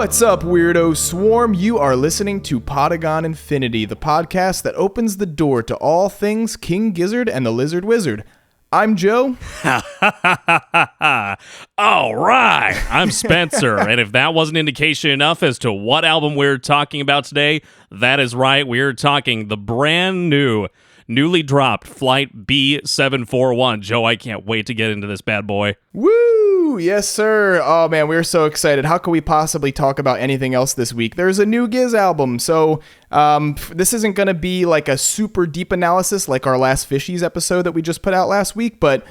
What's up, Weirdo Swarm? You are listening to Podagon Infinity, the podcast that opens the door to all things King Gizzard and the Lizard Wizard. I'm Joe. All right, I'm Spencer, and if that wasn't indication enough as to what album we're talking about today, that is right, we're talking the brand new, newly dropped Flight B741. Joe, I can't wait to get into this bad boy. Woo! Yes, sir. Oh, man, we're so excited. How could we possibly talk about anything else this week? There's a new Giz album, so this isn't going to be like a super deep analysis like our last Fishies episode that we just put out last week, but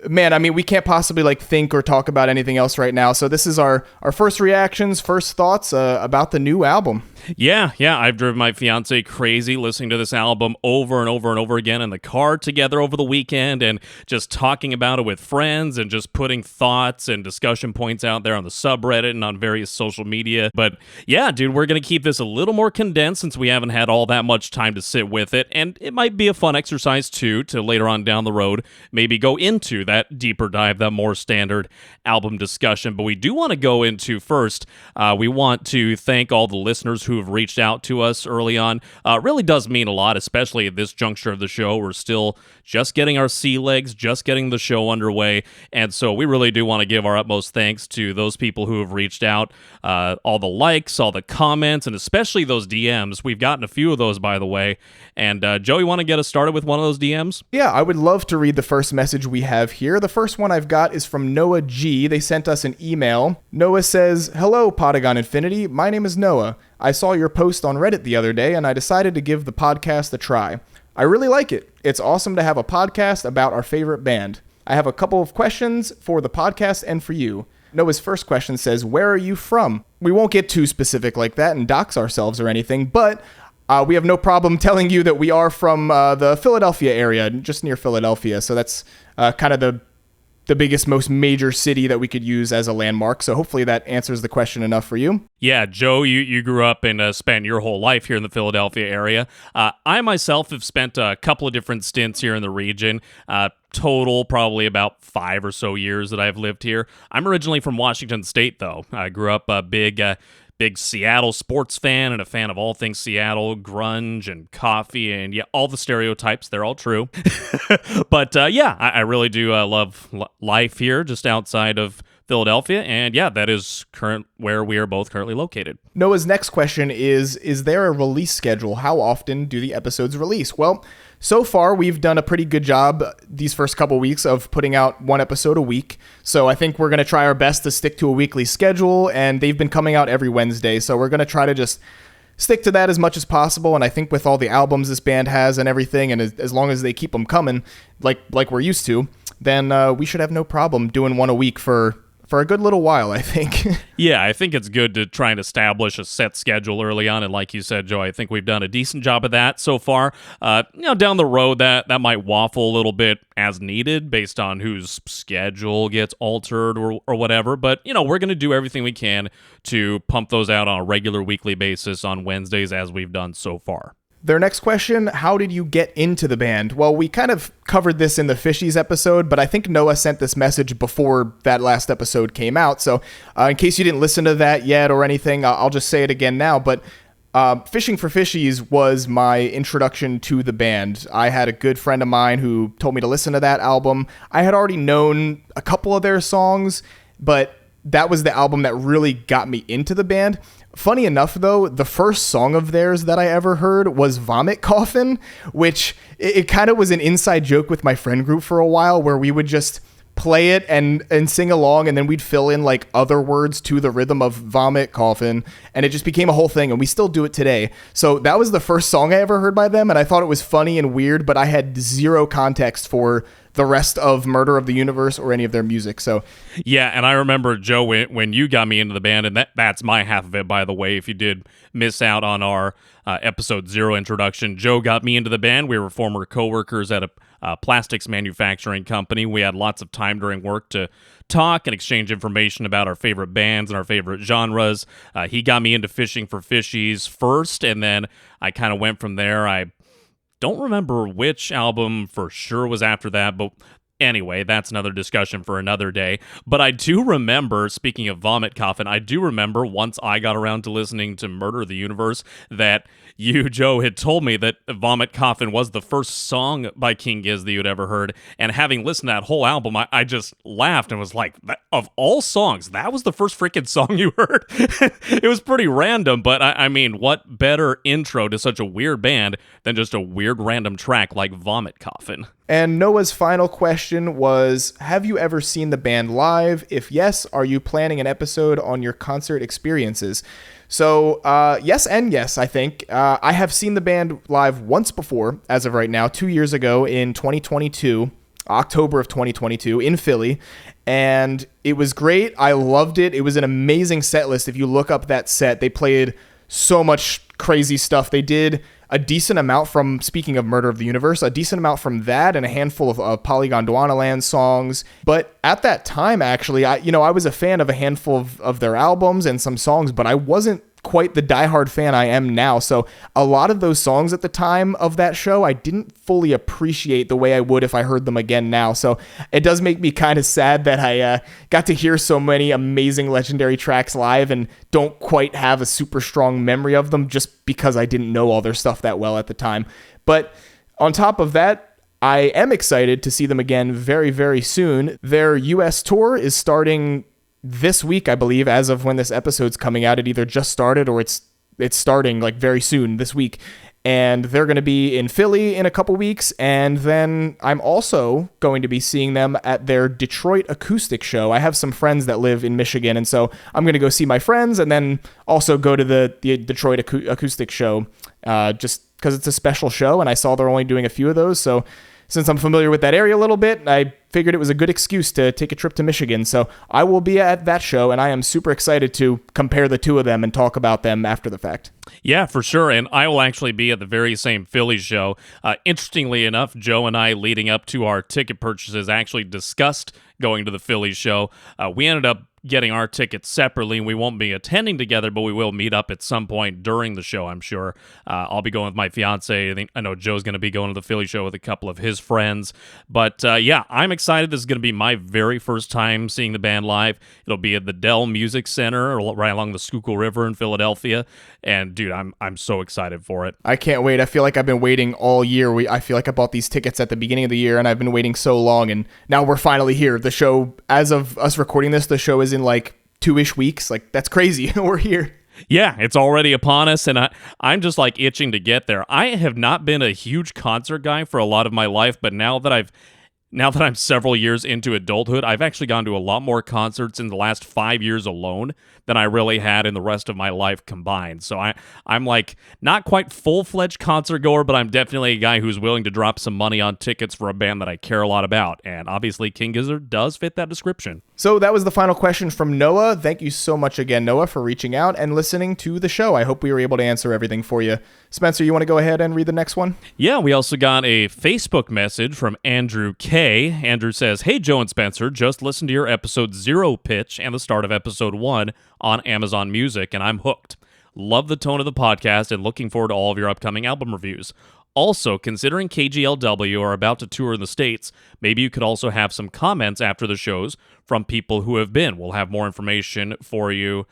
man, I mean, we can't possibly think or talk about anything else right now. So this is our first reactions, first thoughts about the new album. Yeah, I've driven my fiance crazy listening to this album over and over and over again in the car together over the weekend and just talking about it with friends and just putting thoughts and discussion points out there on the subreddit and on various social media. But yeah, dude, we're going to keep this a little more condensed since we haven't had all that much time to sit with it. And it might be a fun exercise too to later on down the road maybe go into that deeper dive, that more standard album discussion. But we do want to go into first, we want to thank all the listeners who have reached out to us early on. Really does mean a lot, especially at this juncture of the show. We're still just getting our sea legs, just getting the show underway, and so we really do want to give our utmost thanks to those people who have reached out, all the likes, all the comments, and especially those DMs. We've gotten a few of those, by the way, and Joe, you want to get us started with one of those DMs? Yeah, I would love to read the first message we have here. The first one I've got is from Noah G. They sent us an email. Noah says, "Hello, Podagon Infinity. My name is Noah. I saw your post on Reddit the other day, and I decided to give the podcast a try. I really like it. It's awesome to have a podcast about our favorite band. I have a couple of questions for the podcast and for you." Noah's first question says, "Where are you from?" We won't get too specific like that and dox ourselves or anything, but we have no problem telling you that we are from the Philadelphia area, just near Philadelphia. So that's kind of the biggest, most major city that we could use as a landmark. So hopefully that answers the question enough for you. Yeah, Joe, you grew up and spent your whole life here in the Philadelphia area. I myself have spent a couple of different stints here in the region. Total probably about 5 or so years that I've lived here. I'm originally from Washington State, though. I grew up a big Seattle sports fan and a fan of all things Seattle, grunge and coffee, and yeah, all the stereotypes, they're all true. But yeah, I really do love life here just outside of Philadelphia, and yeah, that is where we are both currently located. Noah's next question is there a release schedule? How often do the episodes release? Well, so far, we've done a pretty good job these first couple weeks of putting out one episode a week. So I think we're going to try our best to stick to a weekly schedule, and they've been coming out every Wednesday. So we're going to try to just stick to that as much as possible. And I think with all the albums this band has and everything, and as long as they keep them coming, like we're used to, then we should have no problem doing one a week for a good little while, I think. Yeah, I think it's good to try and establish a set schedule early on, and like you said, Joe, I think we've done a decent job of that so far. Down the road, that might waffle a little bit as needed based on whose schedule gets altered or whatever, but, we're going to do everything we can to pump those out on a regular weekly basis on Wednesdays as we've done so far. Their next question, how did you get into the band? Well, we kind of covered this in the Fishies episode, but I think Noah sent this message before that last episode came out. So in case you didn't listen to that yet or anything, I'll just say it again now. But Fishing for Fishies was my introduction to the band. I had a good friend of mine who told me to listen to that album. I had already known a couple of their songs, but that was the album that really got me into the band. Funny enough, though, the first song of theirs that I ever heard was Vomit Coffin, which it kind of was an inside joke with my friend group for a while where we would just play it and sing along, and then we'd fill in other words to the rhythm of Vomit Coffin, and it just became a whole thing, and we still do it today. So that was the first song I ever heard by them, and I thought it was funny and weird, but I had zero context for the rest of Murder of the Universe or any of their music. So yeah, and I remember, Joe, when you got me into the band, and that's my half of it, by the way, if you did miss out on our episode 0 introduction. Joe got me into the band. We were former co-workers at a plastics manufacturing company. We had lots of time during work to talk and exchange information about our favorite bands and our favorite genres. He got me into Fishing for Fishies first, and then I kind of went from there. I don't remember which album for sure was after that, but Anyway, that's another discussion for another day. But I do remember, speaking of Vomit Coffin, I do remember once I got around to listening to Murder of the Universe that you, Joe, had told me that Vomit Coffin was the first song by King Giz that you'd ever heard. And having listened to that whole album, I just laughed and was like, of all songs, that was the first freaking song you heard? It was pretty random, but I mean, what better intro to such a weird band than just a weird random track like Vomit Coffin? And Noah's final question was, have you ever seen the band live? If yes, are you planning an episode on your concert experiences? So, yes and yes, I think. I have seen the band live once before, as of right now, 2 years ago in 2022, October of 2022, in Philly. And it was great. I loved it. It was an amazing set list. If you look up that set, they played so much crazy stuff. They did a decent amount from, speaking of Murder of the Universe, a decent amount from that and a handful of Polygon Land songs. But at that time, actually, I was a fan of a handful of their albums and some songs, but I wasn't quite the diehard fan I am now. So a lot of those songs at the time of that show, I didn't fully appreciate the way I would if I heard them again now. So it does make me kind of sad that I got to hear so many amazing legendary tracks live and don't quite have a super strong memory of them just because I didn't know all their stuff that well at the time. But on top of that, I am excited to see them again very, very soon. Their US tour is starting this week, I believe, as of when this episode's coming out. It either just started or it's starting like very soon this week. And they're going to be in Philly in a couple weeks. And then I'm also going to be seeing them at their Detroit acoustic show. I have some friends that live in Michigan, and so I'm going to go see my friends and then also go to the Detroit acoustic show just because it's a special show. And I saw they're only doing a few of those. So since I'm familiar with that area a little bit, I figured it was a good excuse to take a trip to Michigan. So I will be at that show, and I am super excited to compare the two of them and talk about them after the fact. Yeah, for sure. And I will actually be at the very same Philly show. Interestingly enough, Joe and I, leading up to our ticket purchases, actually discussed going to the Philly show. We ended up getting our tickets separately, and we won't be attending together, but we will meet up at some point during the show, I'm sure. I'll be going with my fiance. I know Joe's going to be going to the Philly show with a couple of his friends. But yeah, I'm excited. This is going to be my very first time seeing the band live. It'll be at the Dell Music Center right along the Schuylkill River in Philadelphia. And dude, I'm so excited for it. I can't wait. I feel like I've been waiting all year. I feel like I bought these tickets at the beginning of the year, and I've been waiting so long, and now we're finally here. The show, as of us recording this, the show is in like 2-ish weeks. Like, that's crazy. We're here. Yeah, it's already upon us, and I'm just like itching to get there. I have not been a huge concert guy for a lot of my life, but now that I'm several years into adulthood, I've actually gone to a lot more concerts in the last 5 years alone than I really had in the rest of my life combined. So I'm like not quite full-fledged concert goer, but I'm definitely a guy who's willing to drop some money on tickets for a band that I care a lot about. And obviously King Gizzard does fit that description. So that was the final question from Noah. Thank you so much again, Noah, for reaching out and listening to the show. I hope we were able to answer everything for you. Spencer, you want to go ahead and read the next one? Yeah, we also got a Facebook message from Andrew K. Andrew says, "Hey, Joe and Spencer, just listened to your episode 0 pitch and the start of episode 1 on Amazon Music, and I'm hooked. Love the tone of the podcast and looking forward to all of your upcoming album reviews. Also, considering KGLW are about to tour in the States, maybe you could also have some comments after the shows from people who have been. We'll have more information for you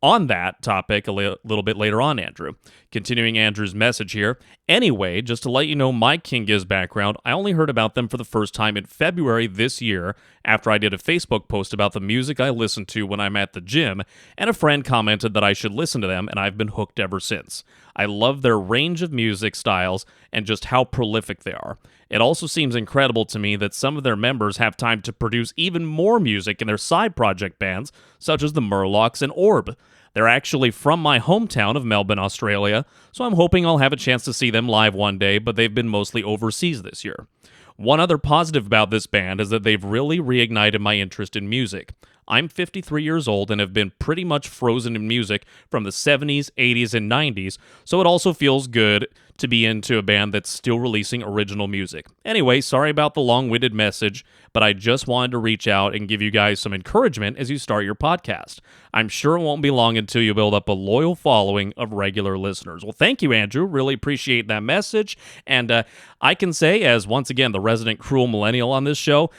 on that topic a little bit later on, Andrew." Continuing Andrew's message here. Anyway, just to let you know my King Giz background, I only heard about them for the first time in February this year after I did a Facebook post about the music I listen to when I'm at the gym, and a friend commented that I should listen to them, and I've been hooked ever since. I love their range of music styles and just how prolific they are. It also seems incredible to me that some of their members have time to produce even more music in their side project bands, such as the Murlocs and Orb. They're actually from my hometown of Melbourne, Australia, so I'm hoping I'll have a chance to see them live one day, but they've been mostly overseas this year. One other positive about this band is that they've really reignited my interest in music. I'm 53 years old and have been pretty much frozen in music from the 70s, 80s, and 90s, so it also feels good to be into a band that's still releasing original music. Anyway, sorry about the long-winded message, but I just wanted to reach out and give you guys some encouragement as you start your podcast. I'm sure it won't be long until you build up a loyal following of regular listeners. Well, thank you, Andrew. Really appreciate that message. And I can say, as once again, the resident cruel millennial on this show,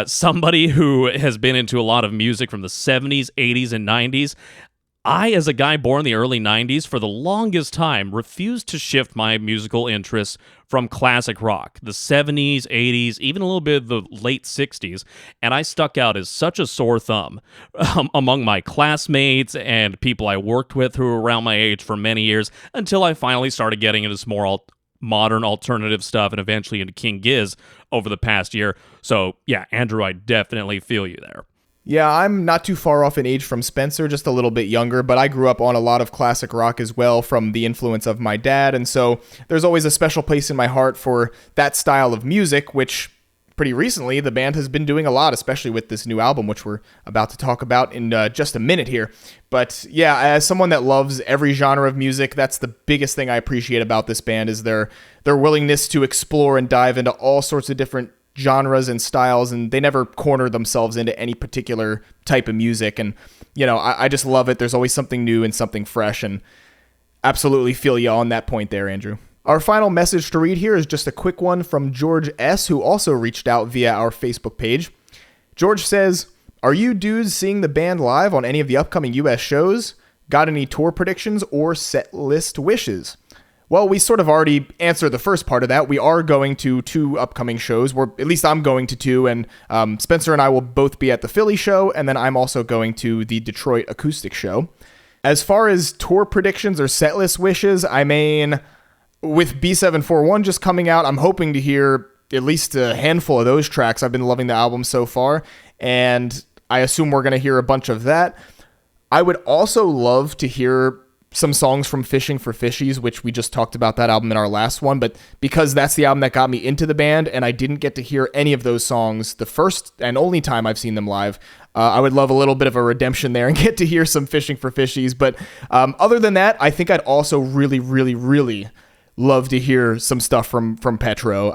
somebody who has been into a lot of music from the 70s, 80s, and 90s, I, as a guy born in the early 90s, for the longest time, refused to shift my musical interests from classic rock, the 70s, 80s, even a little bit of the late 60s, and I stuck out as such a sore thumb among my classmates and people I worked with who were around my age for many years, until I finally started getting into some more modern alternative stuff and eventually into King Giz over the past year. So, yeah, Andrew, I definitely feel you there. Yeah, I'm not too far off in age from Spencer, just a little bit younger, but I grew up on a lot of classic rock as well from the influence of my dad, and so there's always a special place in my heart for that style of music, which pretty recently the band has been doing a lot, especially with this new album, which we're about to talk about in just a minute here. But yeah, as someone that loves every genre of music, that's the biggest thing I appreciate about this band is their willingness to explore and dive into all sorts of different genres and styles, and they never corner themselves into any particular type of music. And you know, I just love it. There's always something new and something fresh, and absolutely feel you on that point there, Andrew. Our final message to read here is just a quick one from George S., who also reached out via our Facebook page. George says, "Are you dudes seeing the band live on any of the upcoming US shows? Got any tour predictions or set list wishes?" Well, we sort of already answered the first part of that. We are going to 2 upcoming shows, or at least I'm going to 2, and Spencer and I will both be at the Philly show, and then I'm also going to the Detroit acoustic show. As far as tour predictions or setlist wishes, I mean, with B741 just coming out, I'm hoping to hear at least a handful of those tracks. I've been loving the album so far, and I assume we're going to hear a bunch of that. I would also love to hear some songs from Fishing for Fishies, which we just talked about that album in our last one, but because that's the album that got me into the band and I didn't get to hear any of those songs the first and only time I've seen them live, I would love a little bit of a redemption there and get to hear some Fishing for Fishies. But other than that, I think I'd also really, really, really love to hear some stuff from Petro.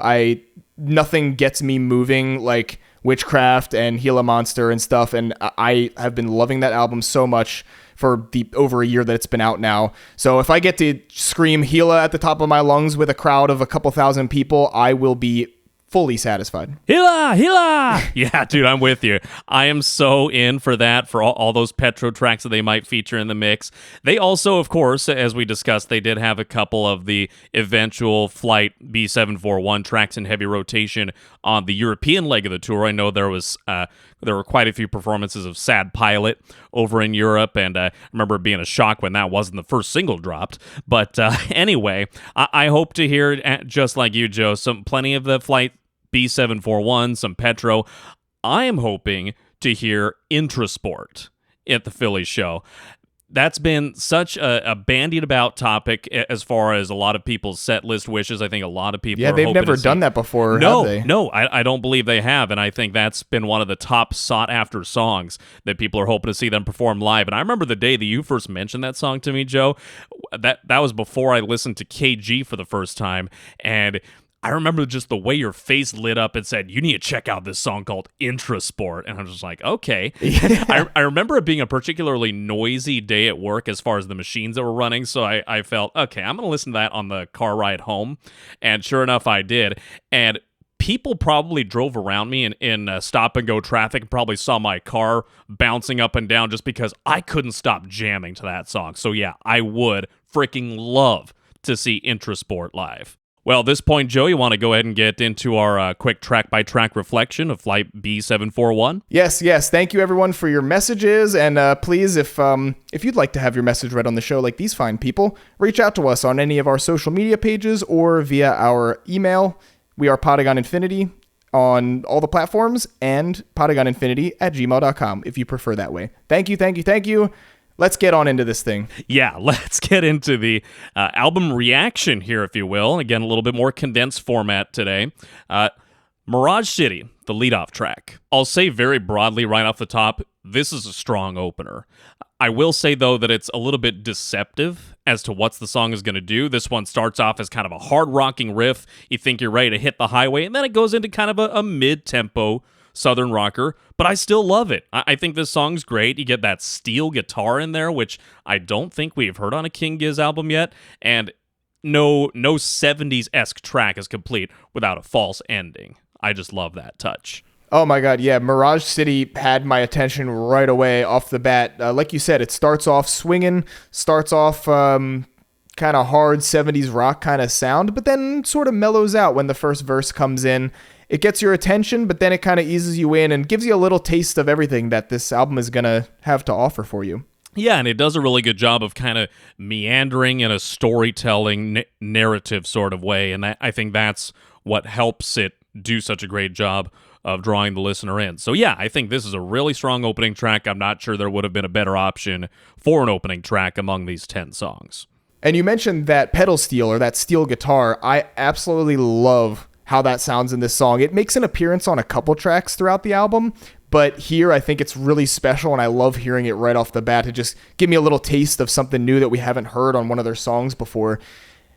Nothing gets me moving like Witchcraft and Gila Monster and stuff, and I have been loving that album so much for the over a year that it's been out now. So if I get to scream Gila at the top of my lungs with a crowd of a couple thousand people, I will be fully satisfied. Gila! Gila! Yeah, dude, I'm with you. I am so in for that, for all those Petro tracks that they might feature in the mix. They also, of course, as we discussed, they did have a couple of the eventual Flight B741 tracks in heavy rotation on the European leg of the tour. I know there were quite a few performances of Sad Pilot over in Europe, and I remember it being a shock when that wasn't the first single dropped. But anyway, I hope to hear, just like you, Joe, plenty of the Flight B741, some Petro. I am hoping to hear Intrasport at the Philly show. That's been such a bandied about topic as far as a lot of people's set list wishes. I think a lot of people are they've never done that before, have they? No, I don't believe they have, and I think that's been one of the top sought-after songs that people are hoping to see them perform live. And I remember the day that you first mentioned that song to me, Joe, that was before I listened to KG for the first time, and I remember just the way your face lit up and said, "You need to check out this song called Intrasport." And I was just like, okay. I remember it being a particularly noisy day at work as far as the machines that were running. So I felt, okay, I'm going to listen to that on the car ride home. And sure enough, I did. And people probably drove around me in stop-and-go traffic and probably saw my car bouncing up and down just because I couldn't stop jamming to that song. So yeah, I would freaking love to see Intrasport live. Well, at this point, Joe, you want to go ahead and get into our quick track-by-track reflection of Flight B741? Yes. Thank you, everyone, for your messages. And please, if you'd like to have your message read on the show like these fine people, reach out to us on any of our social media pages or via our email. We are Podagon Infinity on all the platforms and podagoninfinity@gmail.com if you prefer that way. Thank you. Let's get on into this thing. Yeah, let's get into the album reaction here, if you will. Again, a little bit more condensed format today. Mirage City, the leadoff track. I'll say very broadly right off the top, this is a strong opener. I will say, though, that it's a little bit deceptive as to what the song is going to do. This one starts off as kind of a hard-rocking riff. You think you're ready to hit the highway, and then it goes into kind of a mid-tempo southern rocker, but I still love it. I think this song's great. You get that steel guitar in there, which I don't think we've heard on a King Giz album yet, and no 70s-esque track is complete without a false ending. I just love that touch. Oh my God, yeah, Mirage City had my attention right away off the bat. Like you said, it starts off swinging, starts off kind of hard 70s rock kind of sound, but then sort of mellows out when the first verse comes in. It gets your attention, but then it kind of eases you in and gives you a little taste of everything that this album is going to have to offer for you. Yeah, and it does a really good job of kind of meandering in a storytelling narrative sort of way, and I think that's what helps it do such a great job of drawing the listener in. So yeah, I think this is a really strong opening track. I'm not sure there would have been a better option for an opening track among these 10 songs. And you mentioned that pedal steel or that steel guitar. I absolutely love how that sounds in this song. It makes an appearance on a couple tracks throughout the album, but here I think it's really special, and I love hearing it right off the bat to just give me a little taste of something new that we haven't heard on one of their songs before.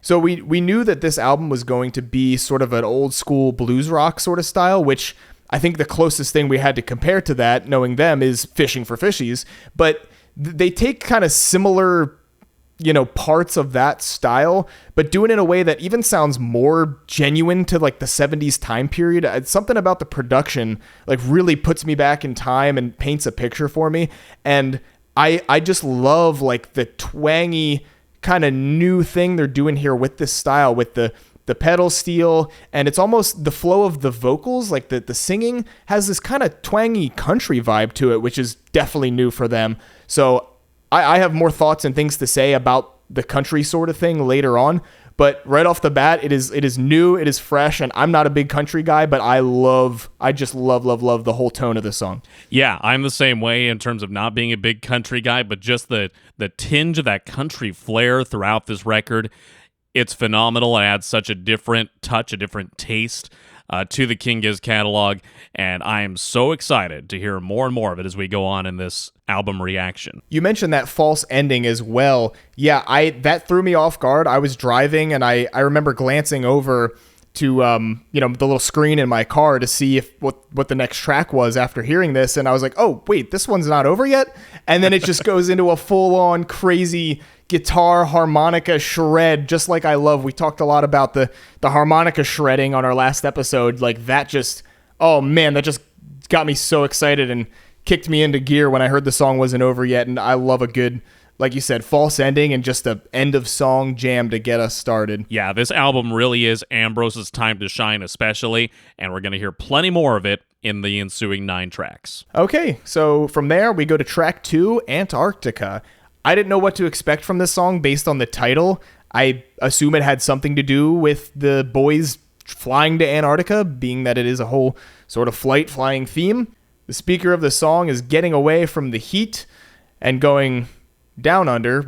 So we knew that this album was going to be sort of an old school blues rock sort of style, which I think the closest thing we had to compare to that, knowing them, is Fishing for Fishies. But they take kind of similar, parts of that style, but do it in a way that even sounds more genuine to like the 70s time period. It's something about the production like really puts me back in time and paints a picture for me. And I just love like the twangy kind of new thing they're doing here with this style, with the pedal steel, and it's almost the flow of the vocals, like the singing has this kind of twangy country vibe to it, which is definitely new for them. So I have more thoughts and things to say about the country sort of thing later on, but right off the bat, it is new, it is fresh, and I'm not a big country guy, but I just love the whole tone of the song. Yeah, I'm the same way in terms of not being a big country guy, but just the tinge of that country flair throughout this record. It's phenomenal. It adds such a different touch, a different taste to the King Giz catalog, and I am so excited to hear more and more of it as we go on in this album reaction. You mentioned that false ending as well. Yeah, that threw me off guard. I was driving, and I remember glancing over to the little screen in my car to see what the next track was after hearing this, and I was like, oh wait, this one's not over yet. And then it just goes into a full-on crazy guitar harmonica shred, just like I love. We talked a lot about the harmonica shredding on our last episode. Like that just, oh man, that just got me so excited and kicked me into gear when I heard the song wasn't over yet. And I love a good, like you said, false ending and just a end of song jam to get us started. Yeah, this album really is Ambrose's time to shine, especially, and we're going to hear plenty more of it in the ensuing 9 tracks. Okay, so from there we go to track 2, Antarctica. I didn't know what to expect from this song based on the title. I assume it had something to do with the boys flying to Antarctica, being that it is a whole sort of flying theme. The speaker of the song is getting away from the heat and going down under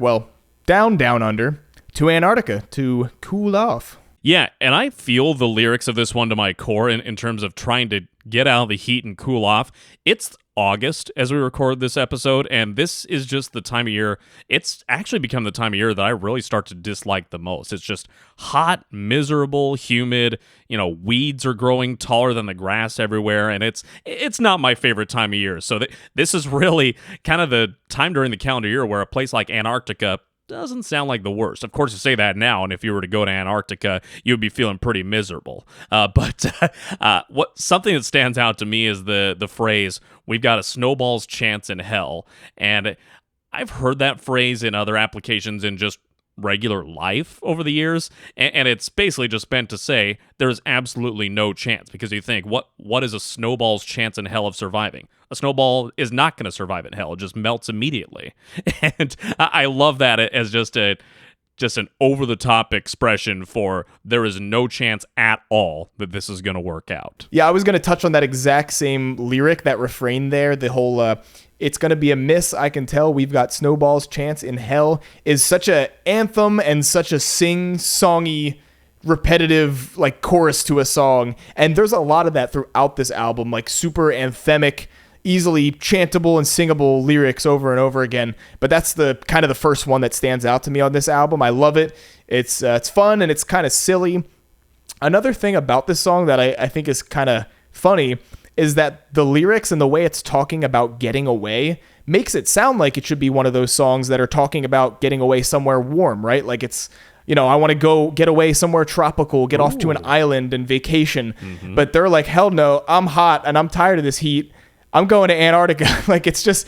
to Antarctica to cool off. Yeah, and I feel the lyrics of this one to my core in terms of trying to get out of the heat and cool off. It's August as we record this episode, and this is just the time of year. It's actually become the time of year that I really start to dislike the most. It's just hot, miserable, humid. Weeds are growing taller than the grass everywhere, and it's not my favorite time of year. So this is really kind of the time during the calendar year where a place like Antarctica doesn't sound like the worst. Of course, you say that now, and if you were to go to Antarctica, you'd be feeling pretty miserable. But something that stands out to me is the phrase, "We've got a snowball's chance in hell." And I've heard that phrase in other applications in just regular life over the years, and it's basically just meant to say there's absolutely no chance, because you think, what is a snowball's chance in hell of surviving? A snowball is not going to survive in hell. It just melts immediately. And I love that as just an over-the-top expression for there is no chance at all that this is going to work out. Yeah, I was going to touch on that exact same lyric, that refrain there, the whole it's going to be a miss, I can tell, we've got snowball's chance in hell, is such a anthem and such a sing-songy repetitive like chorus to a song. And there's a lot of that throughout this album, like super anthemic, easily chantable and singable lyrics over and over again. But that's the kind of the first one that stands out to me on this album. I love it. It's fun and it's kind of silly. Another thing about this song that I think is kind of funny is that the lyrics and the way it's talking about getting away makes it sound like it should be one of those songs that are talking about getting away somewhere warm, right? Like it's, I want to go get away somewhere tropical, get off to an island and vacation. Mm-hmm. But they're like, hell no, I'm hot and I'm tired of this heat. I'm going to Antarctica. Like it's just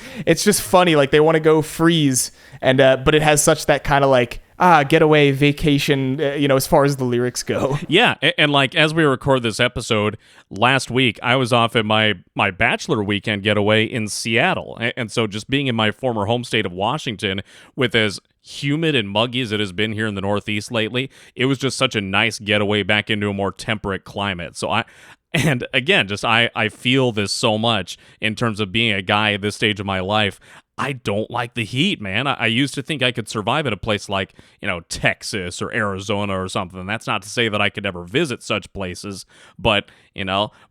funny. Like they want to go freeze, and but it has such that kind of like getaway vacation. As far as the lyrics go. Yeah, and like as we record this episode, last week I was off at my bachelor weekend getaway in Seattle, and so just being in my former home state of Washington with as humid and muggy as it has been here in the Northeast lately, it was just such a nice getaway back into a more temperate climate. So And again, I feel this so much in terms of being a guy at this stage of my life. I don't like the heat, man. I used to think I could survive in a place like, Texas or Arizona or something. That's not to say that I could ever visit such places, but,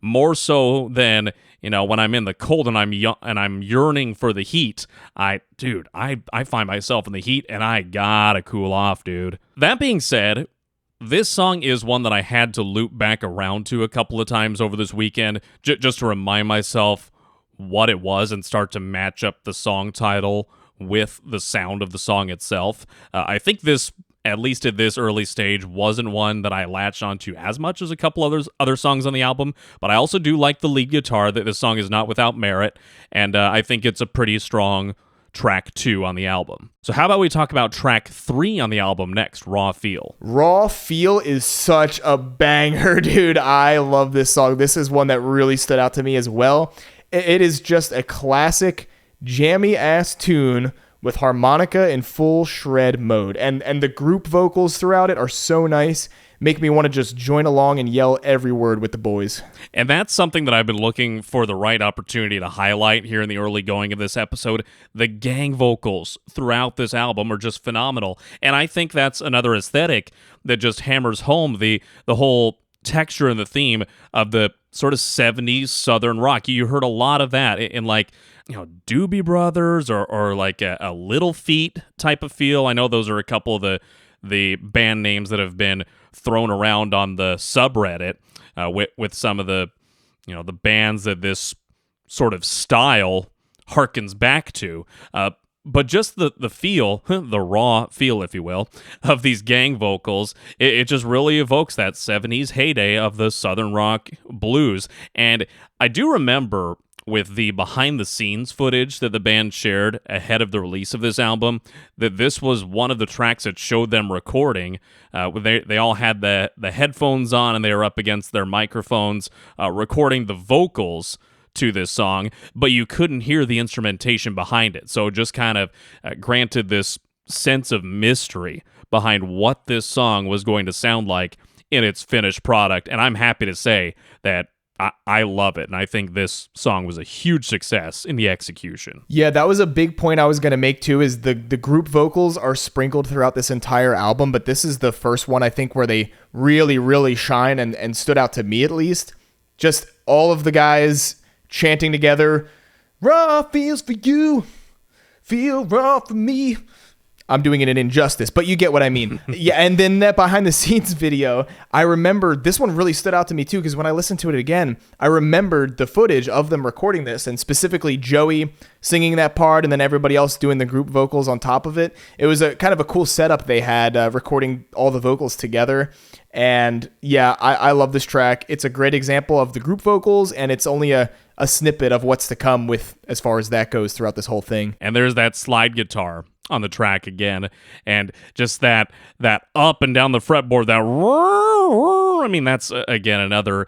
more so than, when I'm in the cold and I'm yearning for the heat. I find myself in the heat and I gotta cool off, dude. That being said, this song is one that I had to loop back around to a couple of times over this weekend just to remind myself what it was and start to match up the song title with the sound of the song itself. I think this, at least at this early stage, wasn't one that I latched onto as much as a couple other songs on the album, but I also do like the lead guitar. That this song is not without merit, and I think it's a pretty strong track 2 on the album. So how about we talk about track 3 on the album next, Raw Feel. Raw Feel is such a banger, dude. I love this song. This is one that really stood out to me as well. It is just a classic jammy-ass tune with harmonica in full shred mode. And the group vocals throughout it are so nice. Make me want to just join along and yell every word with the boys. And that's something that I've been looking for the right opportunity to highlight here in the early going of this episode. The gang vocals throughout this album are just phenomenal. And I think that's another aesthetic that just hammers home the whole texture and the theme of the sort of 70s Southern rock. You heard a lot of that in like, Doobie Brothers or like a Little Feat type of feel. I know those are a couple of the band names that have been thrown around on the subreddit with some of the the bands that this sort of style harkens back to. But just the feel, the raw feel, if you will, of these gang vocals, it just really evokes that 70s heyday of the Southern rock blues. And I do remember with the behind-the-scenes footage that the band shared ahead of the release of this album, that this was one of the tracks that showed them recording. They all had the headphones on and they were up against their microphones recording the vocals to this song, but you couldn't hear the instrumentation behind it. So it just kind of granted this sense of mystery behind what this song was going to sound like in its finished product. And I'm happy to say that I love it, and I think this song was a huge success in the execution. Yeah, that was a big point I was going to make too, is the group vocals are sprinkled throughout this entire album, but this is the first one I think where they really, really shine and stood out to me at least. Just all of the guys chanting together, raw feels for you, feel raw for me. I'm doing it in injustice, but you get what I mean. Yeah, and then that behind the scenes video, I remember this one really stood out to me too, because when I listened to it again, I remembered the footage of them recording this, and specifically Joey singing that part and then everybody else doing the group vocals on top of it. It was a kind of a cool setup they had, recording all the vocals together. And yeah, I love this track. It's a great example of the group vocals, and it's only a snippet of what's to come with as far as that goes throughout this whole thing. And there's that slide guitar on the track again, and just that up and down the fretboard, that I mean, that's again another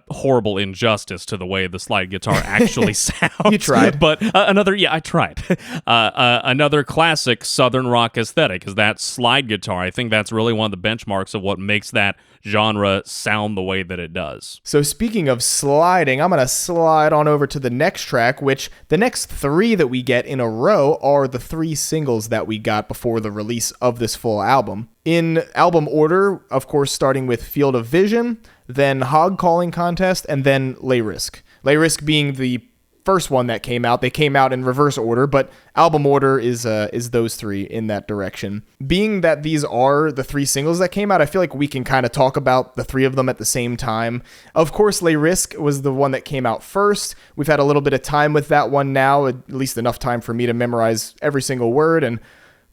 horrible injustice to the way the slide guitar actually sounds. You tried. But I tried. Another classic Southern rock aesthetic is that slide guitar. I think that's really one of the benchmarks of what makes that genre sound the way that it does. So speaking of sliding, I'm going to slide on over to the next track, which the next 3 that we get in a row are the 3 singles that we got before the release of this full album. In album order, of course, starting with Field of Vision, then Hog Calling Contest, and then Lay Risk. Lay Risk being the first one that came out. They came out in reverse order, but album order is those three in that direction. Being that these are the three singles that came out, I feel like we can kind of talk about the three of them at the same time. Of course, Lay Risk was the one that came out first. We've had a little bit of time with that one now, at least enough time for me to memorize every single word and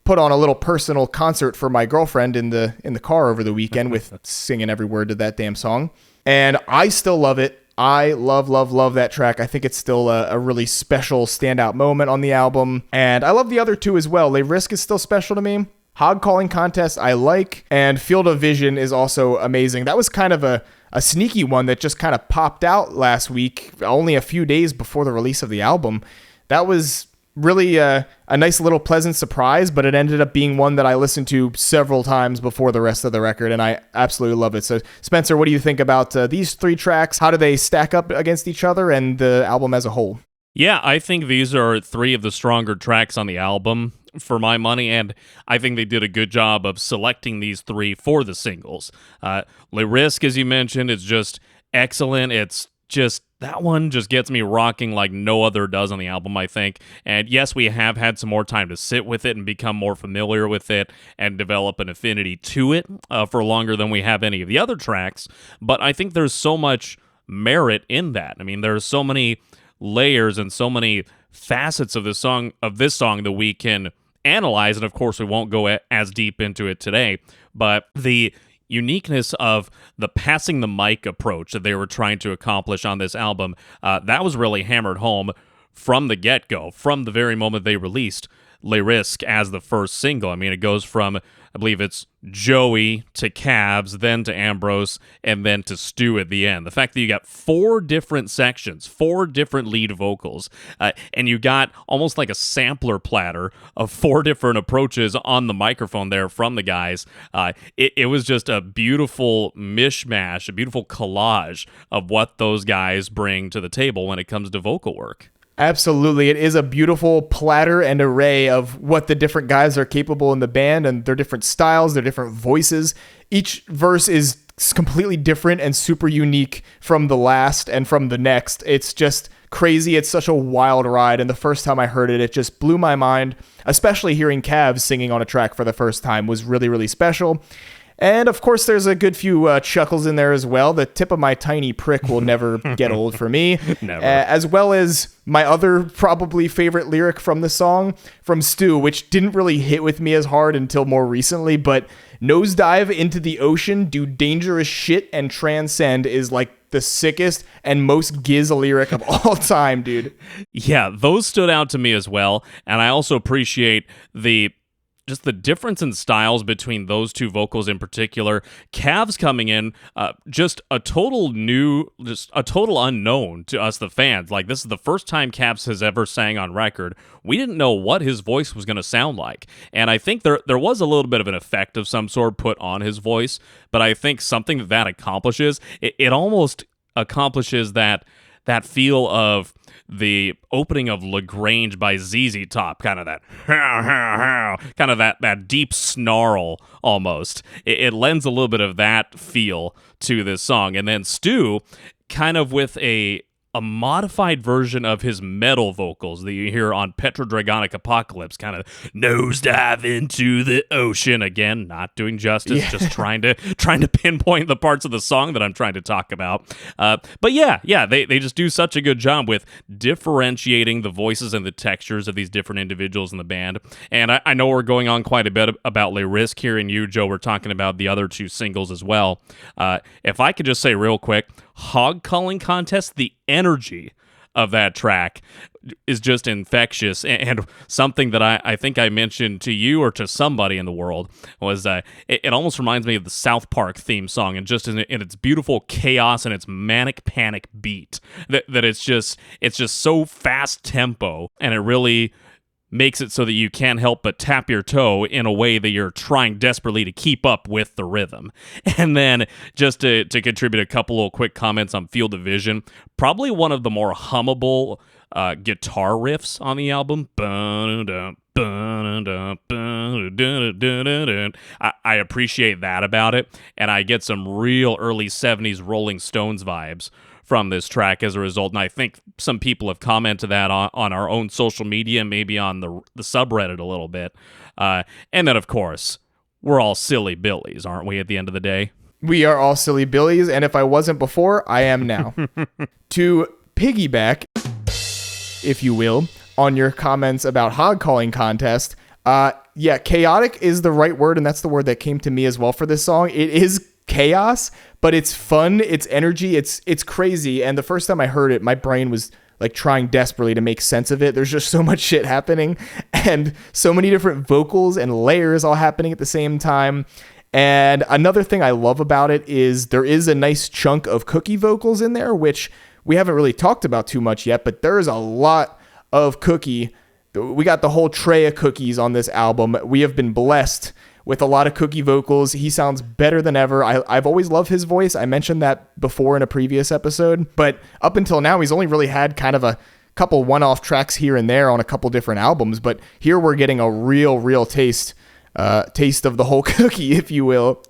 put on a little personal concert for my girlfriend in the car over the weekend with singing every word to that damn song. And I still love it. I love that track. I think it's still a really special standout moment on the album. And I love the other two as well. Lay Risk is still special to me. Hog Calling Contest I like. And Field of Vision is also amazing. That was kind of a sneaky one that just kind of popped out last week, only a few days before the release of the album. That was really a nice little pleasant surprise, but it ended up being one that I listened to several times before the rest of the record, and I absolutely love it. So, Spencer, what do you think about these three tracks? How do they stack up against each other and the album as a whole? Yeah, I think these are three of the stronger tracks on the album for my money, and I think they did a good job of selecting these three for the singles. Le Risk, as you mentioned, is just excellent. It's just that one just gets me rocking like no other does on the album, I think. And yes, we have had some more time to sit with it and become more familiar with it and develop an affinity to it for longer than we have any of the other tracks. But I think there's so much merit in that. I mean, there's so many layers and so many facets of this song that we can analyze. And of course, we won't go as deep into it today. But the uniqueness of the passing the mic approach that they were trying to accomplish on this album, that was really hammered home from the get-go, from the very moment they released Le Risk as the first single. I mean, it goes from, I believe it's Joey to Cavs, then to Ambrose, and then to Stu at the end. The fact that you got four different sections, four different lead vocals, and you got almost like a sampler platter of four different approaches on the microphone there from the guys. It was just a beautiful mishmash, a beautiful collage of what those guys bring to the table when it comes to vocal work. Absolutely. It is a beautiful platter and array of what the different guys are capable in the band and their different styles, their different voices. Each verse is completely different and super unique from the last and from the next. It's just crazy. It's such a wild ride. And the first time I heard it, it just blew my mind, especially hearing Cavs singing on a track for the first time was really, really special. And of course, there's a good few chuckles in there as well. The tip of my tiny prick will never get old for me. Never. As well as my other probably favorite lyric from the song from Stu, which didn't really hit with me as hard until more recently, but nosedive into the ocean, do dangerous shit and transcend is like the sickest and most Giz lyric of all time, dude. Yeah, those stood out to me as well. And I also appreciate just the difference in styles between those two vocals in particular. Cavs coming in, just a total unknown to us, the fans. Like, this is the first time Cavs has ever sang on record. We didn't know what his voice was going to sound like. And I think there was a little bit of an effect of some sort put on his voice, but I think something that accomplishes, it almost accomplishes that feel of the opening of LaGrange by ZZ Top, kind of that, kind of that deep snarl almost. It lends a little bit of that feel to this song. And then Stu, kind of with a modified version of his metal vocals that you hear on Petrodragonic Apocalypse, kind of nosedive into the ocean. Again, not doing justice, just trying to pinpoint the parts of the song that I'm trying to talk about. But yeah, they just do such a good job with differentiating the voices and the textures of these different individuals in the band. And I know we're going on quite a bit about Le Risk here, and you, Joe, we're talking about the other two singles as well. If I could just say real quick, Hog Calling Contest, the energy of that track is just infectious, and something that I think I mentioned to you or to somebody in the world was it almost reminds me of the South Park theme song, and just in its beautiful chaos and its manic panic beat that it's just so fast tempo, and it really makes it so that you can't help but tap your toe in a way that you're trying desperately to keep up with the rhythm. And then just to contribute a couple of quick comments on Field of Vision, probably one of the more hummable guitar riffs on the album. I appreciate that about it, and I get some real early 70s Rolling Stones vibes from this track as a result. And I think some people have commented that on our own social media, maybe on the subreddit a little bit. And then, of course, we're all silly Billies, aren't we, at the end of the day? We are all silly Billies, and if I wasn't before, I am now. To piggyback, if you will, on your comments about hog calling contest, chaotic is the right word, and that's the word that came to me as well for this song. It is chaos, but it's fun, it's energy, it's crazy. And the first time I heard it, my brain was like trying desperately to make sense of it. There's just so much shit happening and so many different vocals and layers all happening at the same time. And another thing I love about it is there is a nice chunk of Cookie vocals in there, which we haven't really talked about too much yet, but there's a lot of Cookie. We got the whole tray of cookies on this album. We have been blessed with a lot of Cookie vocals. He sounds better than ever. I've always loved his voice. I mentioned that before in a previous episode, but up until now, he's only really had kind of a couple one-off tracks here and there on a couple different albums, but here we're getting a real taste of the whole cookie, if you will.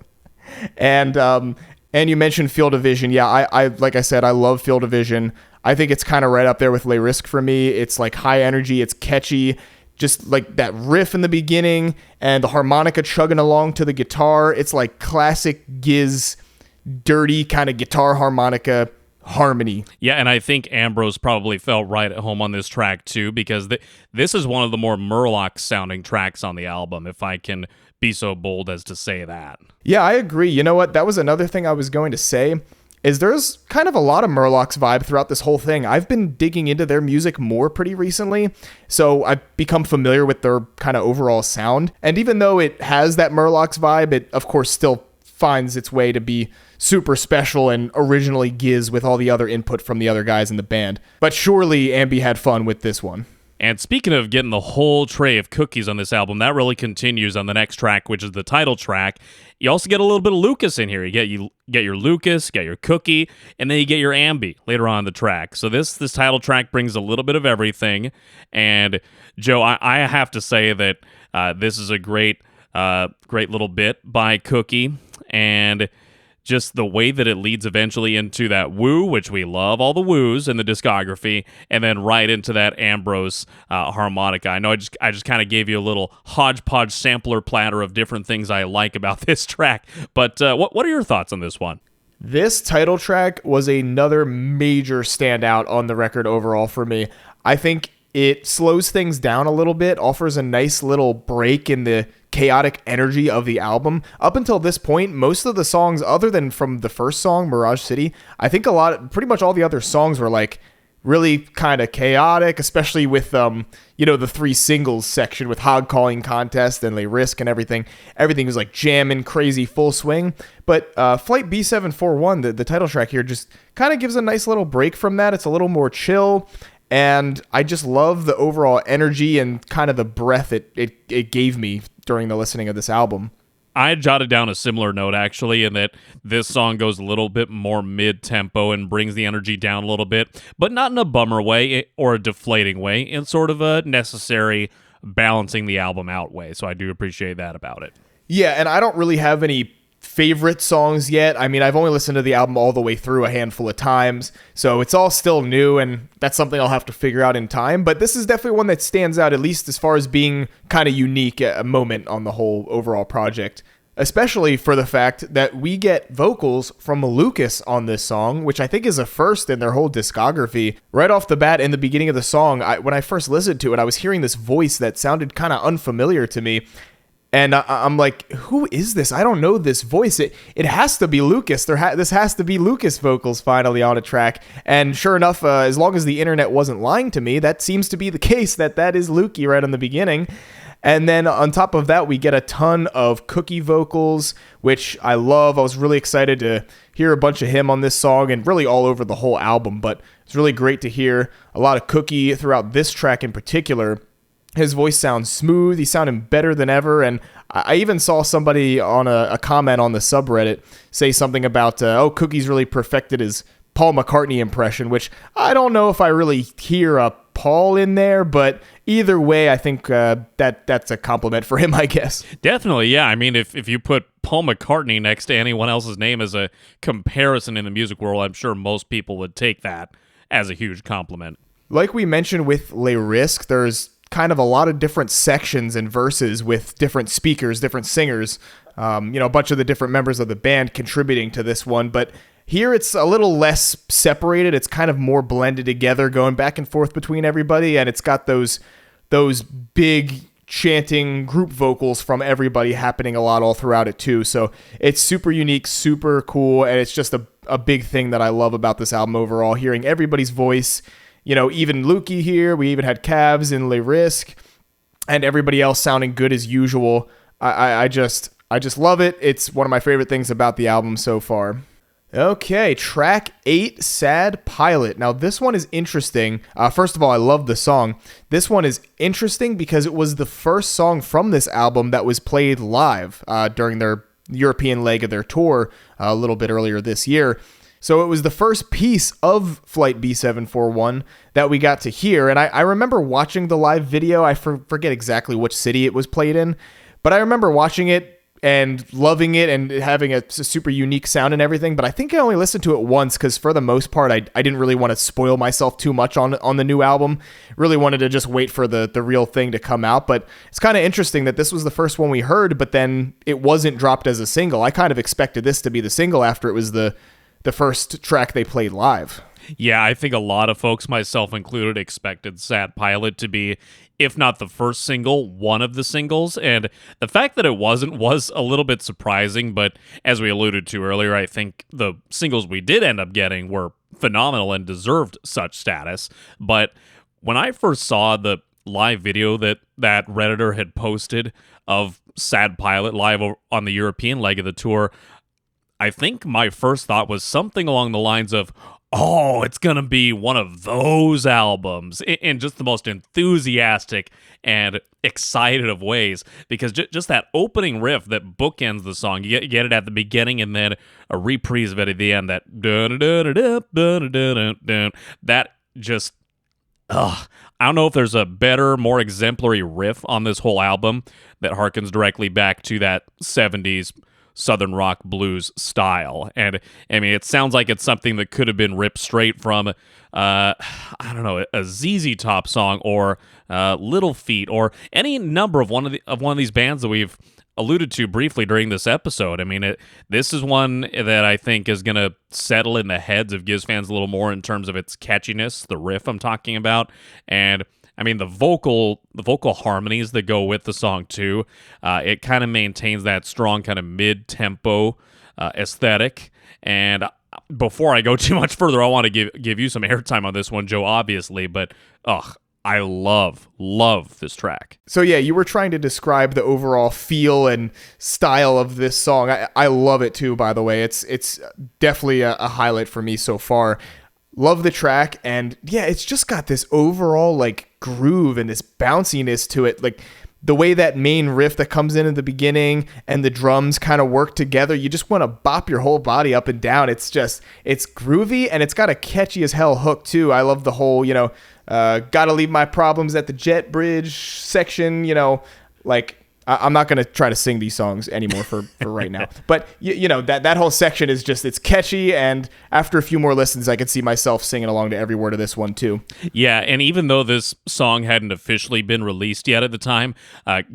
And you mentioned Field of Vision. Yeah, I like I said, I love Field of Vision. I think it's kind of right up there with Les Risques for me. It's like high energy, it's catchy, just like that riff in the beginning and the harmonica chugging along to the guitar. It's like classic Giz, dirty kind of guitar harmonica harmony. Yeah, and I think Ambrose probably felt right at home on this track too, because this is one of the more Murloc sounding tracks on the album, if I can be so bold as to say that. Yeah, I agree. You know what? That was another thing I was going to say, is there's kind of a lot of Murloc's vibe throughout this whole thing. I've been digging into their music more pretty recently, so I've become familiar with their kind of overall sound. And even though it has that Murloc's vibe, it of course still finds its way to be super special and originally Giz with all the other input from the other guys in the band. But surely Ambi had fun with this one. And speaking of getting the whole tray of cookies on this album, that really continues on the next track, which is the title track. You also get a little bit of Lucas in here. You get your Lucas, get your Cookie, and then you get your Ambi later on in the track. So this title track brings a little bit of everything. And Joe, I have to say that this is a great little bit by Cookie, and just the way that it leads eventually into that woo, which we love, all the woos in the discography, and then right into that Ambrose harmonica. I know I just kind of gave you a little hodgepodge sampler platter of different things I like about this track, but what are your thoughts on this one? This title track was another major standout on the record overall for me. I think it slows things down a little bit, offers a nice little break in the chaotic energy of the album. Up until this point, most of the songs, other than from the first song, Mirage City, I think pretty much all the other songs were like really kind of chaotic, especially with the 3 singles section with Hog Calling Contest and Les Risques and everything. Everything was like jamming, crazy, full swing. But Flight B741, the title track here, just kind of gives a nice little break from that. It's a little more chill. And I just love the overall energy and kind of the breath it gave me during the listening of this album. I jotted down a similar note, actually, in that this song goes a little bit more mid-tempo and brings the energy down a little bit, but not in a bummer way or a deflating way, in sort of a necessary balancing the album out way. So I do appreciate that about it. Yeah, and I don't really have any favorite songs yet. I mean, I've only listened to the album all the way through a handful of times, so it's all still new, and that's something I'll have to figure out in time. But this is definitely one that stands out, at least as far as being kind of unique a moment on the whole overall project, especially for the fact that we get vocals from Lucas on this song, which I think is a first in their whole discography. Right off the bat, in the beginning of the song, when I first listened to it, I was hearing this voice that sounded kind of unfamiliar to me. And I'm like, who is this? I don't know this voice. It has to be Lucas. This has to be Lucas vocals finally on a track. And sure enough, as long as the internet wasn't lying to me, that seems to be the case, that is Lukey right in the beginning. And then on top of that, we get a ton of Cookie vocals, which I love. I was really excited to hear a bunch of him on this song and really all over the whole album. But it's really great to hear a lot of Cookie throughout this track in particular. His voice sounds smooth. He's sounding better than ever. And I even saw somebody on a comment on the subreddit say something about, Cookie's really perfected his Paul McCartney impression, which I don't know if I really hear a Paul in there, but either way, I think that's a compliment for him, I guess. Definitely, yeah. I mean, if you put Paul McCartney next to anyone else's name as a comparison in the music world, I'm sure most people would take that as a huge compliment. Like we mentioned with Les Risques, there's kind of a lot of different sections and verses with different speakers, different singers, a bunch of the different members of the band contributing to this one. But here it's a little less separated. It's kind of more blended together, going back and forth between everybody. And it's got those big chanting group vocals from everybody happening a lot all throughout it too. So it's super unique, super cool. And it's just a big thing that I love about this album overall, hearing everybody's voice. Even Lukey here. We even had Cavs in Les Risques, and everybody else sounding good as usual. I just love it. It's one of my favorite things about the album so far. Okay, track 8, Sad Pilot. Now, this one is interesting. First of all, I love the song. This one is interesting because it was the first song from this album that was played live during their European leg of their tour a little bit earlier this year. So it was the first piece of Flight B741 that we got to hear. And I remember watching the live video. I forget exactly which city it was played in, but I remember watching it and loving it and having a super unique sound and everything. But I think I only listened to it once because for the most part, I didn't really want to spoil myself too much on the new album. Really wanted to just wait for the real thing to come out. But it's kind of interesting that this was the first one we heard, but then it wasn't dropped as a single. I kind of expected this to be the single after it was the first track they played live. Yeah, I think a lot of folks, myself included, expected Sad Pilot to be, if not the first single, one of the singles. And the fact that it wasn't was a little bit surprising, but as we alluded to earlier, I think the singles we did end up getting were phenomenal and deserved such status. But when I first saw the live video that Redditor had posted of Sad Pilot live on the European leg of the tour, I think my first thought was something along the lines of, oh, it's going to be one of those albums, in just the most enthusiastic and excited of ways, because just that opening riff that bookends the song, you get it at the beginning and then a reprise of it at the end, that that just, I don't know if there's a better, more exemplary riff on this whole album that harkens directly back to that 70s Southern rock blues style. And I mean, it sounds like it's something that could have been ripped straight from I don't know, a ZZ Top song or Little Feat or any number of one of these bands that we've alluded to briefly during this episode. I mean, this is one that I think is going to settle in the heads of Giz fans a little more in terms of its catchiness, the riff I'm talking about, and I mean, the vocal harmonies that go with the song, too. It kind of maintains that strong kind of mid-tempo aesthetic. And before I go too much further, I want to give you some airtime on this one, Joe, obviously. But, I love this track. So, yeah, you were trying to describe the overall feel and style of this song. I love it, too, by the way. It's definitely a highlight for me so far. Love the track, and yeah, it's just got this overall like groove and this bounciness to it, like the way that main riff that comes in at the beginning and the drums kind of work together. You just want to bop your whole body up and down. It's groovy, and it's got a catchy as hell hook too. I love the whole, gotta leave my problems at the jet bridge section, like I'm not going to try to sing these songs anymore for right now. But, that whole section is just, it's catchy. And after a few more listens, I could see myself singing along to every word of this one, too. Yeah, and even though this song hadn't officially been released yet at the time,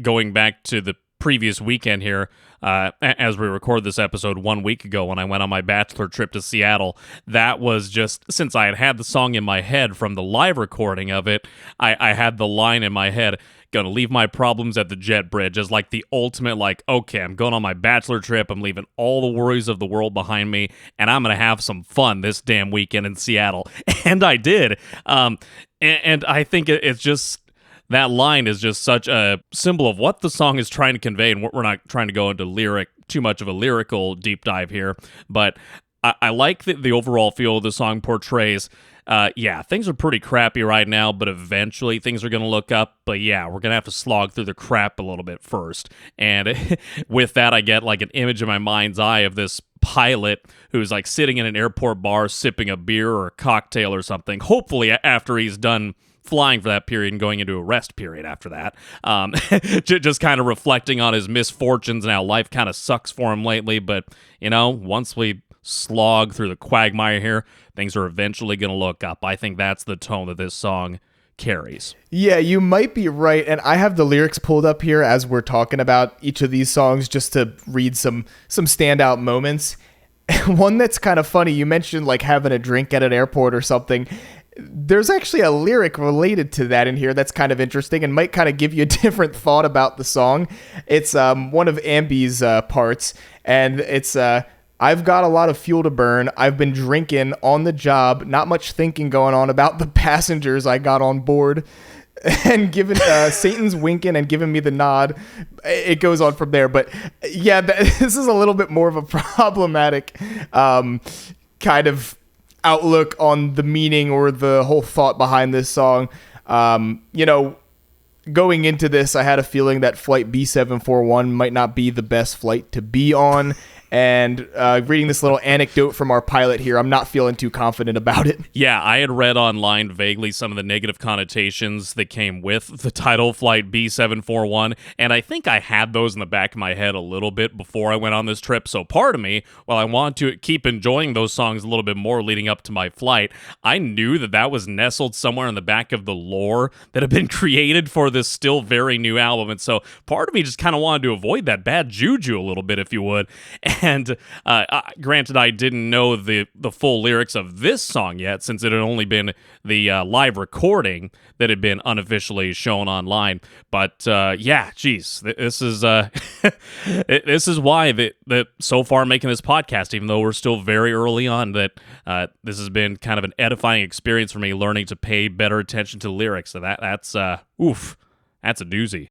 going back to the previous weekend here, as we record this episode 1 week ago when I went on my bachelor trip to Seattle, that was just, since I had the song in my head from the live recording of it, I had the line in my head, gonna leave my problems at the jet bridge, as like the ultimate, like, okay, I'm going on my bachelor trip, I'm leaving all the worries of the world behind me, and I'm gonna have some fun this damn weekend in Seattle. And I did. And I think it's just, that line is just such a symbol of what the song is trying to convey, and we're not trying to go into too much of a lyrical deep dive here, but I like the overall feel the song portrays. Things are pretty crappy right now, but eventually things are going to look up. But yeah, we're going to have to slog through the crap a little bit first. And with that, I get like an image in my mind's eye of this pilot who's like sitting in an airport bar sipping a beer or a cocktail or something, hopefully after he's done flying for that period and going into a rest period after that. Just kind of reflecting on his misfortunes and how life kind of sucks for him lately. But, once we slog through the quagmire here, things are eventually going to look up. I think that's the tone that this song carries. Yeah, you might be right. And I have the lyrics pulled up here as we're talking about each of these songs just to read some standout moments. One that's kind of funny, you mentioned like having a drink at an airport or something. There's actually a lyric related to that in here that's kind of interesting and might kind of give you a different thought about the song. It's one of Ambi's parts, and it's I've got a lot of fuel to burn. I've been drinking on the job, not much thinking going on about the passengers I got on board. And given Satan's winking and giving me the nod, it goes on from there. But yeah, this is a little bit more of a problematic kind of outlook on the meaning or the whole thought behind this song. Going into this, I had a feeling that flight B741 might not be the best flight to be on. And reading this little anecdote from our pilot here, I'm not feeling too confident about it. Yeah, I had read online vaguely some of the negative connotations that came with the title Flight B741, and I think I had those in the back of my head a little bit before I went on this trip. So part of me, while I want to keep enjoying those songs a little bit more leading up to my flight, I knew that was nestled somewhere in the back of the lore that had been created for this still very new album. And so part of me just kind of wanted to avoid that bad juju a little bit, if you would. And granted, I didn't know the full lyrics of this song yet, since it had only been the live recording that had been unofficially shown online. But geez, this is this is why that so far making this podcast, even though we're still very early on, that this has been kind of an edifying experience for me, learning to pay better attention to the lyrics. So that's a doozy.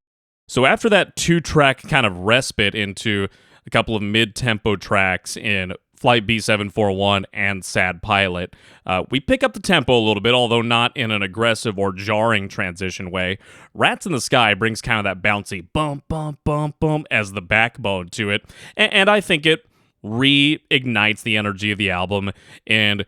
So after that 2-track kind of respite into a couple of mid-tempo tracks in Flight B741 and Sad Pilot, we pick up the tempo a little bit, although not in an aggressive or jarring transition way. Rats in the Sky brings kind of that bouncy bump, bump, bump, bump as the backbone to it, and I think it reignites the energy of the album and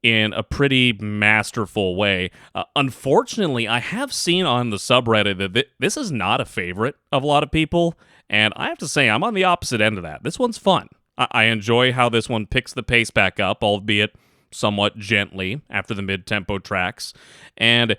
in a pretty masterful way. Unfortunately, I have seen on the subreddit that this is not a favorite of a lot of people, and I have to say, I'm on the opposite end of that. This one's fun. I enjoy how this one picks the pace back up, albeit somewhat gently after the mid-tempo tracks, and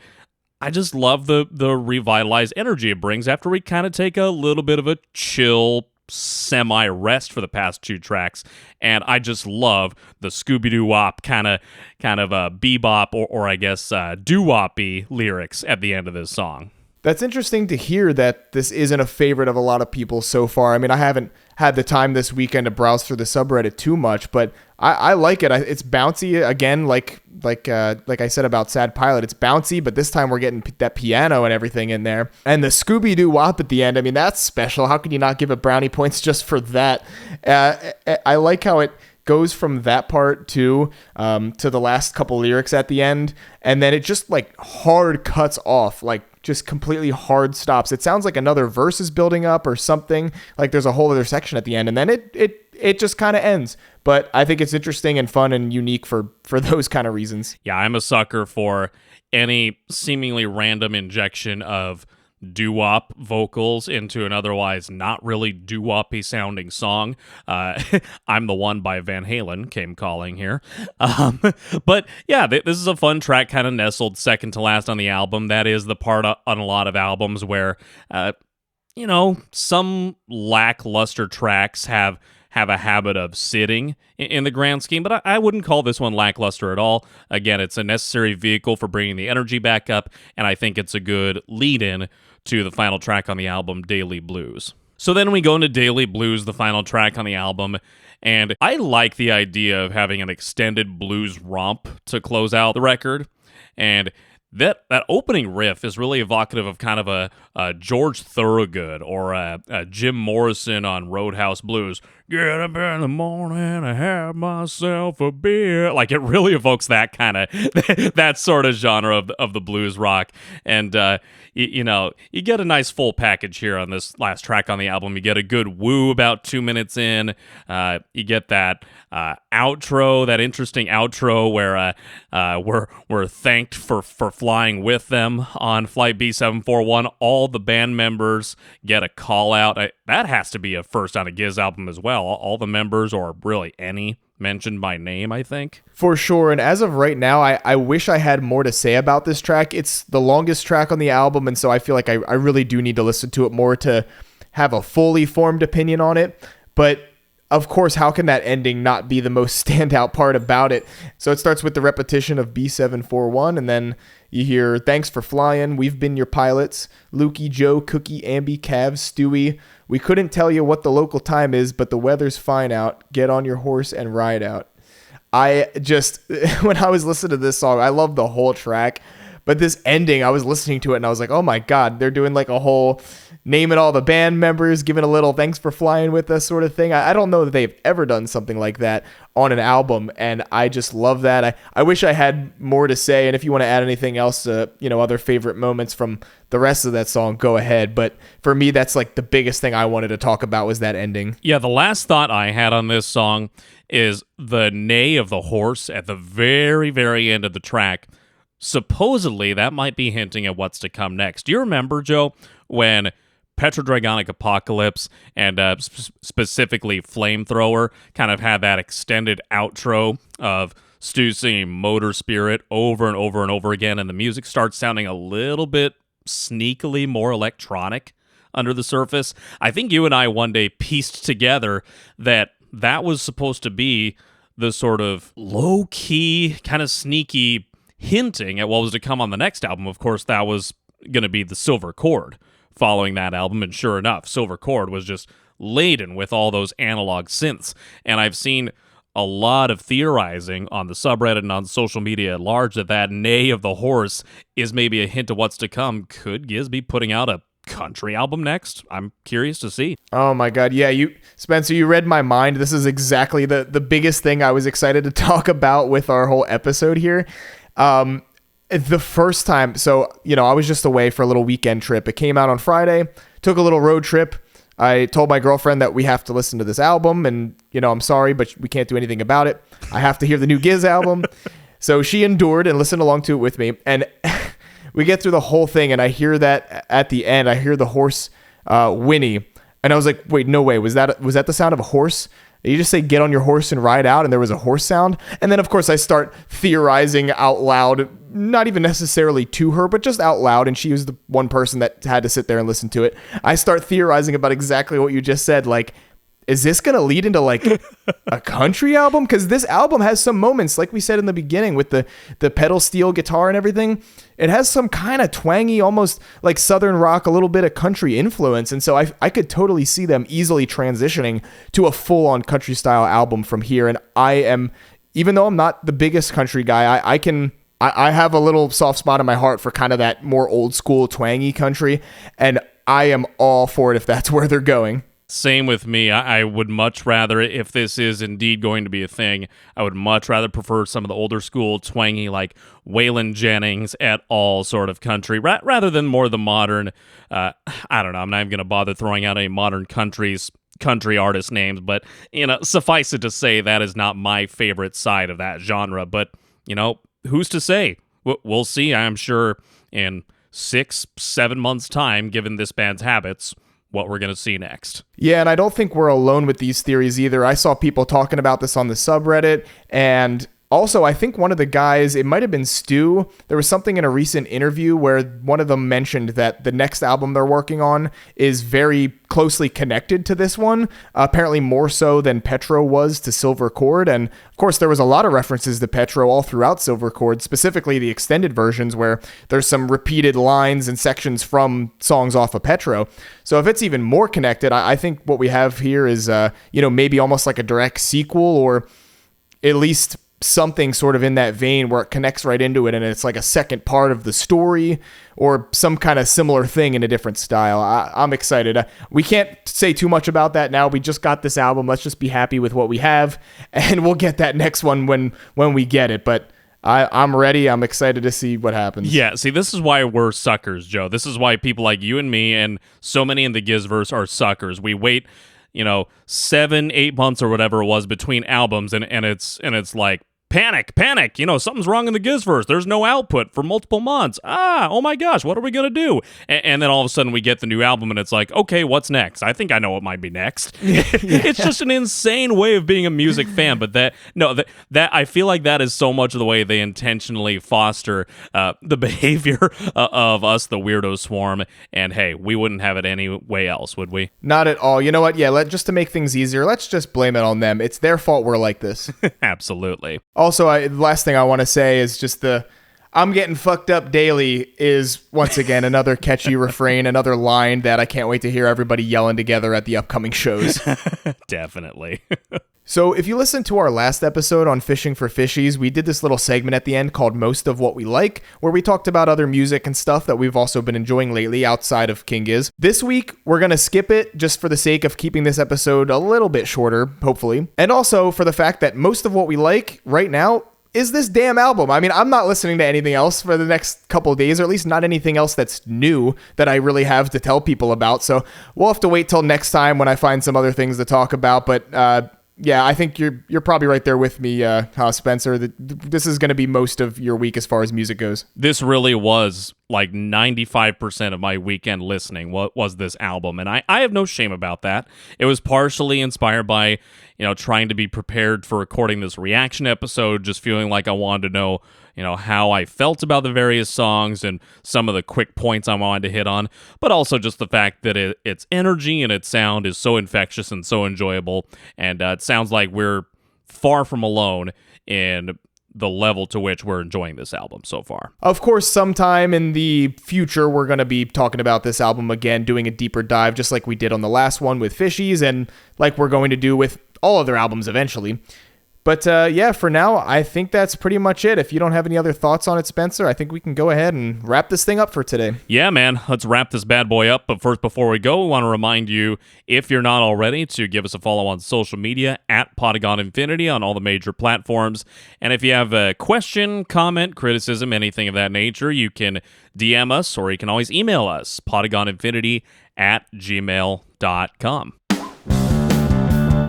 I just love the revitalized energy it brings after we kind of take a little bit of a chill, semi-rest for the past 2 tracks, and I just love the Scooby-Doo-wop kind of bebop or I guess doo-wop-y lyrics at the end of this song. That's interesting to hear that this isn't a favorite of a lot of people so far. I mean, I haven't had the time this weekend to browse through the subreddit too much, but I like it. It's bouncy again, like I said about Sad Pilot. It's bouncy, but this time we're getting that piano and everything in there. And the Scooby-Doo wop at the end, I mean, that's special. How can you not give it brownie points just for that? I like how it goes from that part to the last couple lyrics at the end, and then it just like hard cuts off, like just completely hard stops. It sounds like another verse is building up or something, like there's a whole other section at the end, and then it just kind of ends. But I think it's interesting and fun and unique for those kind of reasons. Yeah, I'm a sucker for any seemingly random injection of doo-wop vocals into an otherwise not really doo-wop-y sounding song. I'm the One by Van Halen came calling here. But yeah, this is a fun track, kind of nestled second to last on the album. That is the part on a lot of albums where, some lackluster tracks have a habit of sitting in the grand scheme, but I wouldn't call this one lackluster at all. Again, it's a necessary vehicle for bringing the energy back up, and I think it's a good lead-in to the final track on the album, Daily Blues. So then we go into Daily Blues, the final track on the album, and I like the idea of having an extended blues romp to close out the record, and that opening riff is really evocative of kind of a George Thorogood or a Jim Morrison on Roadhouse Blues. get up in the morning and have myself a beer. Like, it really evokes that kind of, that sort of genre of the blues rock. And, you know, you get a nice full package here on this last track on the album. You get a good woo about 2 minutes in. You get that outro, that interesting outro where we're thanked for flying with them on Flight B741. All the band members get a call out. That has to be a first on a Giz album as well. All the members, or really any, mentioned by name, I think. For sure. And as of right now, I wish I had more to say about this track. It's the longest track on the album, and so I feel like I really do need to listen to it more to have a fully formed opinion on it. But of course, how can that ending not be the most standout part about it? So it starts with the repetition of B741, and then you hear, thanks for flying, we've been your pilots, Lukey, Joe, Cookie, Ambi, Cav, Stewie. We couldn't tell you what the local time is, but the weather's fine out. Get on your horse and ride out. I just, when I was listening to this song, I love the whole track, but this ending, I was listening to it and I was like, oh my God, they're doing like a whole naming all the band members, giving a little thanks for flying with us sort of thing. I don't know that they've ever done something like that on an album, and I just love that. I wish I had more to say, and if you want to add anything else to, other favorite moments from the rest of that song, go ahead. But for me, that's like the biggest thing I wanted to talk about was that ending. Yeah, the last thought I had on this song is the neigh of the horse at the very, very end of the track. Supposedly, that might be hinting at what's to come next. Do you remember, Joe, when Petrodragonic Apocalypse and specifically Flamethrower kind of had that extended outro of Stu singing Motor Spirit over and over and over again, and the music starts sounding a little bit sneakily more electronic under the surface? I think you and I one day pieced together that was supposed to be the sort of low-key, kind of sneaky hinting at what was to come on the next album. Of course, that was going to be the Silver Chord following that album, and sure enough, Silver Chord was just laden with all those analog synths. And I've seen a lot of theorizing on the subreddit and on social media at large that neigh of the horse is maybe a hint of what's to come. Could Giz be putting out a country album next? I'm curious to see. Oh my God. Yeah, Spencer, you read my mind. This is exactly the biggest thing I was excited to talk about with our whole episode here. The first time, so, I was just away for a little weekend trip. It came out on Friday, took a little road trip. I told my girlfriend that we have to listen to this album, and, I'm sorry, but we can't do anything about it. I have to hear the new Giz album. So she endured and listened along to it with me. And we get through the whole thing, and I hear that at the end, I hear the horse whinny. And I was like, wait, no way. Was that the sound of a horse? You just say, get on your horse and ride out, and there was a horse sound. And then, of course, I start theorizing out loud, not even necessarily to her, but just out loud. And she was the one person that had to sit there and listen to it. I start theorizing about exactly what you just said. Like, is this going to lead into like a country album? Because this album has some moments, like we said in the beginning, with the pedal steel guitar and everything. It has some kind of twangy, almost like Southern rock, a little bit of country influence. And so I could totally see them easily transitioning to a full-on country style album from here. And I am, even though I'm not the biggest country guy, I have a little soft spot in my heart for kind of that more old school twangy country. And I am all for it if that's where they're going. Same with me. I would much rather, if this is indeed going to be a thing, I would much rather prefer some of the older school twangy, like Waylon Jennings et al. Sort of country, rather than more the modern, I don't know, I'm not even going to bother throwing out any modern country artist names, but, suffice it to say that is not my favorite side of that genre. But, who's to say? We'll see, I'm sure, in 6-7 months' time, given this band's habits, what we're going to see next. Yeah, and I don't think we're alone with these theories either. I saw people talking about this on the subreddit, and also I think one of the guys, it might have been Stu, there was something in a recent interview where one of them mentioned that the next album they're working on is very closely connected to this one, apparently more so than Petro was to Silver Chord. And of course there was a lot of references to Petro all throughout Silver Chord, specifically the extended versions where there's some repeated lines and sections from songs off of Petro. So if it's even more connected, I think what we have here is maybe almost like a direct sequel, or at least something sort of in that vein where it connects right into it and it's like a second part of the story or some kind of similar thing in a different style. I'm excited. We can't say too much about that now. We just got this album. Let's just be happy with what we have, and we'll get that next one when we get it. But I'm ready. I'm excited to see what happens. Yeah, see, this is why we're suckers, Joe. This is why people like you and me and so many in the Gizverse are suckers. We wait, 7-8 months or whatever it was between albums, and it's like, panic, something's wrong in the Gizverse. There's no output for multiple months. Oh my gosh, what are we going to do? And then all of a sudden we get the new album and it's like, okay, what's next? I think I know what might be next. It's just an insane way of being a music fan, but that I feel like that is so much of the way they intentionally foster the behavior of us, the weirdo swarm, and hey, we wouldn't have it any way else, would we? Not at all. You know what? Yeah, just to make things easier, let's just blame it on them. It's their fault we're like this. Absolutely. Also, the last thing I want to say is just I'm getting fucked up daily is, once again, another catchy refrain, another line that I can't wait to hear everybody yelling together at the upcoming shows. Definitely. So if you listen to our last episode on Fishing for Fishies, we did this little segment at the end called Most of What We Like, where we talked about other music and stuff that we've also been enjoying lately outside of King Giz. This week, we're going to skip it just for the sake of keeping this episode a little bit shorter, hopefully. And also for the fact that most of what we like right now is this damn album. I mean, I'm not listening to anything else for the next couple of days, or at least not anything else that's new that I really have to tell people about. So we'll have to wait till next time when I find some other things to talk about. But yeah, I think you're probably right there with me, Spencer. This is going to be most of your week as far as music goes. This really was like 95% of my weekend listening was this album, and I have no shame about that. It was partially inspired by, trying to be prepared for recording this reaction episode, just feeling like I wanted to know, how I felt about the various songs and some of the quick points I wanted to hit on, but also just the fact that its energy and its sound is so infectious and so enjoyable, and it sounds like we're far from alone in the level to which we're enjoying this album so far. Of course, sometime in the future, we're going to be talking about this album again, doing a deeper dive, just like we did on the last one with Fishies, and like we're going to do with all other albums eventually. But yeah, for now, I think that's pretty much it. If you don't have any other thoughts on it, Spencer, I think we can go ahead and wrap this thing up for today. Yeah, man, let's wrap this bad boy up. But first, before we go, we want to remind you, if you're not already, to give us a follow on social media at Podagon Infinity on all the major platforms. And if you have a question, comment, criticism, anything of that nature, you can DM us, or you can always email us, podagoninfinity@gmail.com.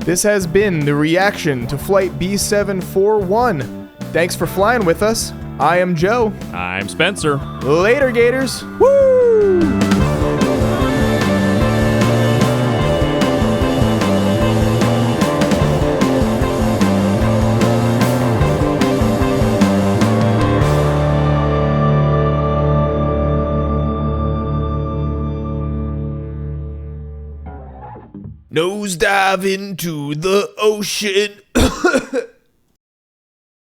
This has been the reaction to Flight B741. Thanks for flying with us. I am Joe. I'm Spencer. Later, Gators. Woo! Nosedive into the ocean.